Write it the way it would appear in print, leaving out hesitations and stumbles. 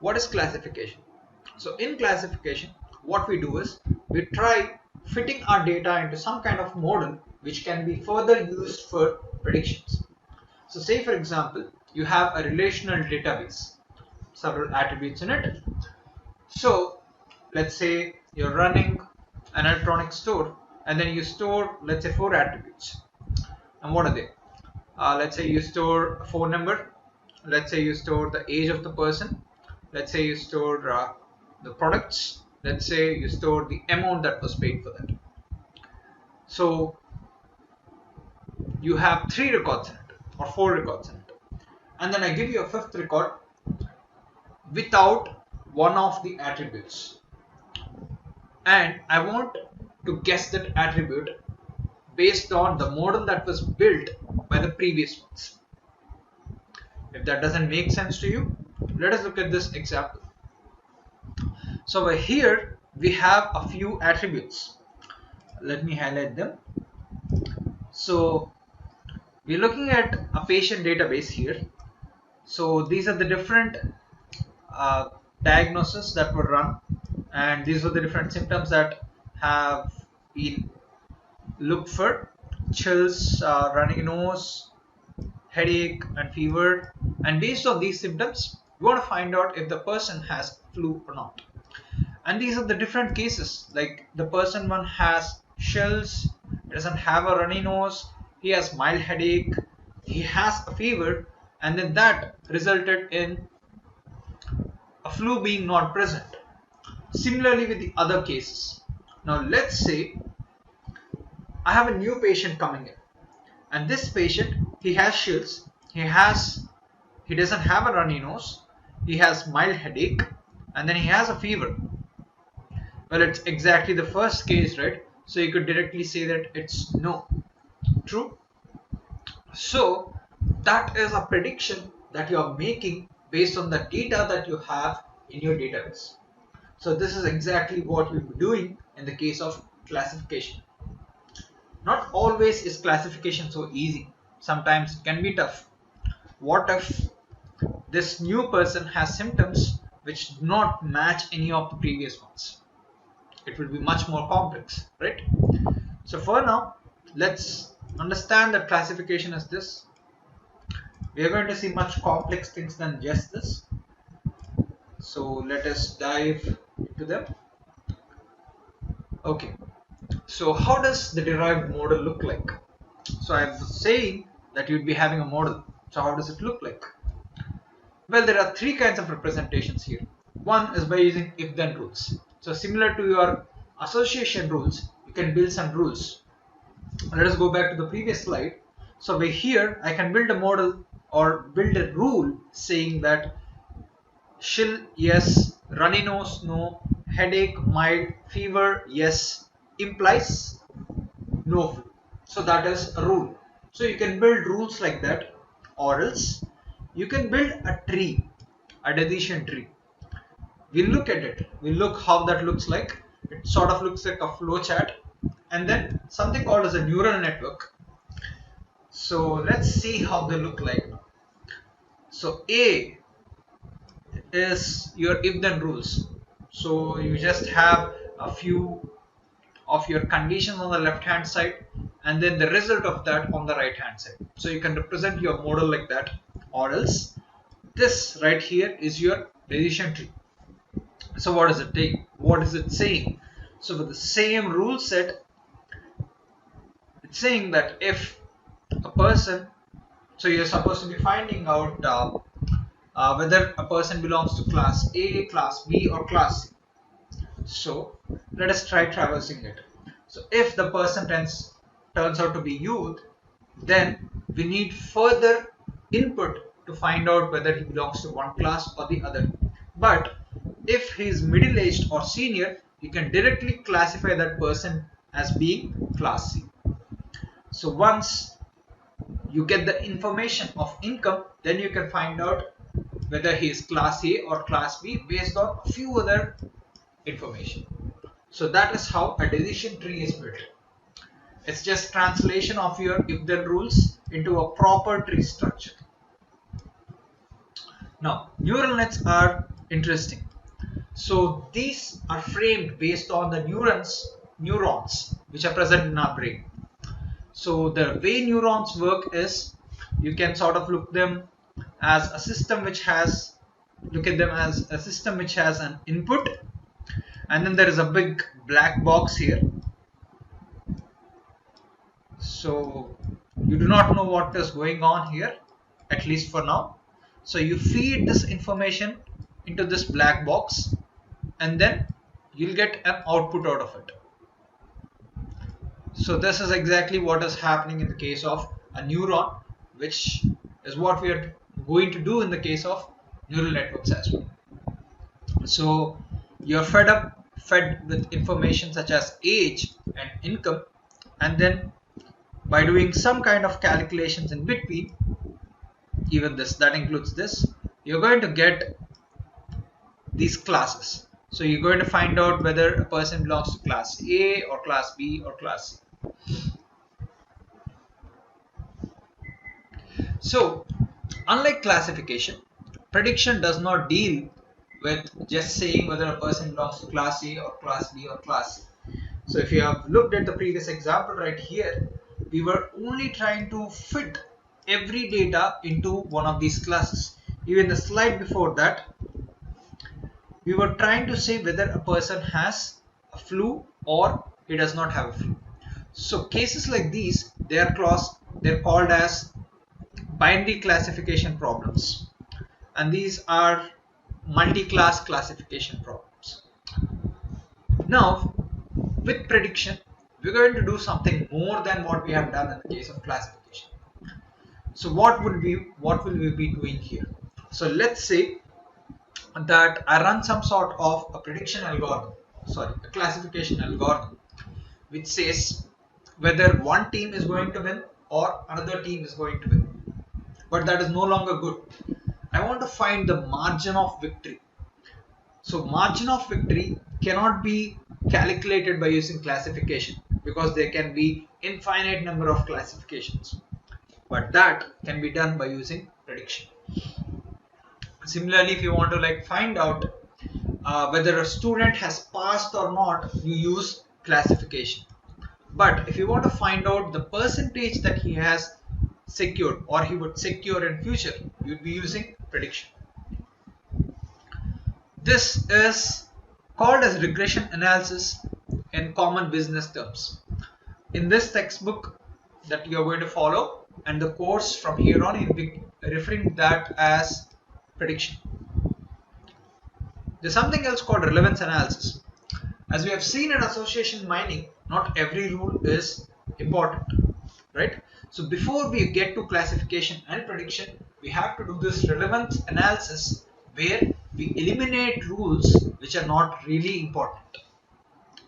What is classification? So in classification, what we do is we try fitting our data into some kind of model which can be further used for predictions. So say for example, you have a relational database, several attributes in it. So let's say you're running an electronic store and then you store, let's say, 4 attributes. And what are they? Let's say you store a phone number. Let's say you store the age of the person. Let's say you store the products. Let's say you store the amount that was paid for that. So you have 3 records in it or 4 records in it. And then I give you a 5th record without one of the attributes. And I want to guess that attribute based on the model that was built by the previous ones. If that doesn't make sense to you, let us look at this example. So over here we have a few attributes. Let me highlight them. So we're looking at a patient database here. So these are the different diagnoses that were run, and these are the different symptoms that have been looked for: chills, running nose, headache and fever. And based on these symptoms, we want to find out if the person has flu or not. And these are the different cases, like the person one has chills, doesn't have a runny nose, he has mild headache, he has a fever, and then that resulted in a flu being not present. Similarly with the other cases. Now let's say I have a new patient coming in, and this patient, he has chills, he doesn't have a runny nose, he has mild headache, and then he has a fever. Well, it's exactly the first case, right? So you could directly say that it's no. True? So that is a prediction that you are making based on the data that you have in your database. So this is exactly what you'll be doing in the case of classification. Not always is classification so easy. Sometimes it can be tough. What if this new person has symptoms which do not match any of the previous ones? It will be much more complex, right? So for now, let's understand that classification is this. We are going to see much complex things than just this. So let us dive into them. Okay, so how does the derived model look like? So I was saying that you'd be having a model. So how does it look like? Well, there are 3 kinds of representations here. One is by using if-then rules. So similar to your association rules, you can build some rules. Let us go back to the previous slide. So over here, I can build a model or build a rule saying that chill, yes, runny nose, no, headache, mild, fever, yes, implies no flu. So that is a rule. So you can build rules like that, or else you can build a tree, a decision tree. We'll look at it. We'll look how that looks like. It sort of looks like a flow chart, and then something called as a neural network. So let's see how they look like now. So A is your if-then rules. So you just have a few of your conditions on the left hand side and then the result of that on the right hand side. So you can represent your model like that, or else this right here is your decision tree. So what does it take? What is it saying? So with the same rule set, it's saying that if a person, so you're supposed to be finding out whether a person belongs to class A, class B, or class C. So let us try traversing it. So if the person turns out to be youth, then we need further input to find out whether he belongs to one class or the other. But if he is middle-aged or senior, you can directly classify that person as being class C. So once you get the information of income, then you can find out whether he is class A or class B based on a few other information. So that is how a decision tree is built. It's just translation of your if-then rules into a proper tree structure. Now, neural nets are Interesting. So these are framed based on the neurons which are present in our brain. So the way neurons work is, you can sort of look them as a system which has look at them as a system which has an input, and then there is a big black box here. So you do not know what is going on here, at least for now. So you feed this information into this black box, and then you'll get an output out of it. So this is exactly what is happening in the case of a neuron, which is what we are going to do in the case of neural networks as well. So you're fed with information such as age and income, and then by doing some kind of calculations in between, even this, that includes this, you're going to get these classes. So you're going to find out whether a person belongs to class A or class B or class C. So unlike classification, prediction does not deal with just saying whether a person belongs to class A or class B or class C. So if you have looked at the previous example right here, we were only trying to fit every data into one of these classes. Even the slide before that, we were trying to say whether a person has a flu or he does not have a flu. So cases like these, they're called as binary classification problems, and these are multi-class classification problems. Now with prediction, we're going to do something more than what we have done in the case of classification. So what will we be doing here? So let's say that I run some sort of a prediction algorithm, a classification algorithm, which says whether one team is going to win or another team is going to win. But that is no longer good. I want to find the margin of victory. So margin of victory cannot be calculated by using classification, because there can be infinite number of classifications, but that can be done by using prediction. Similarly, if you want to find out whether a student has passed or not, you use classification. But if you want to find out the percentage that he has secured or he would secure in future, you would be using prediction. This is called as regression analysis in common business terms. In this textbook that you are going to follow and the course from here on, you'll be referring that as prediction. There's something else called relevance analysis. As we have seen in association mining, not every rule is important, right? So before we get to classification and prediction, we have to do this relevance analysis where we eliminate rules which are not really important.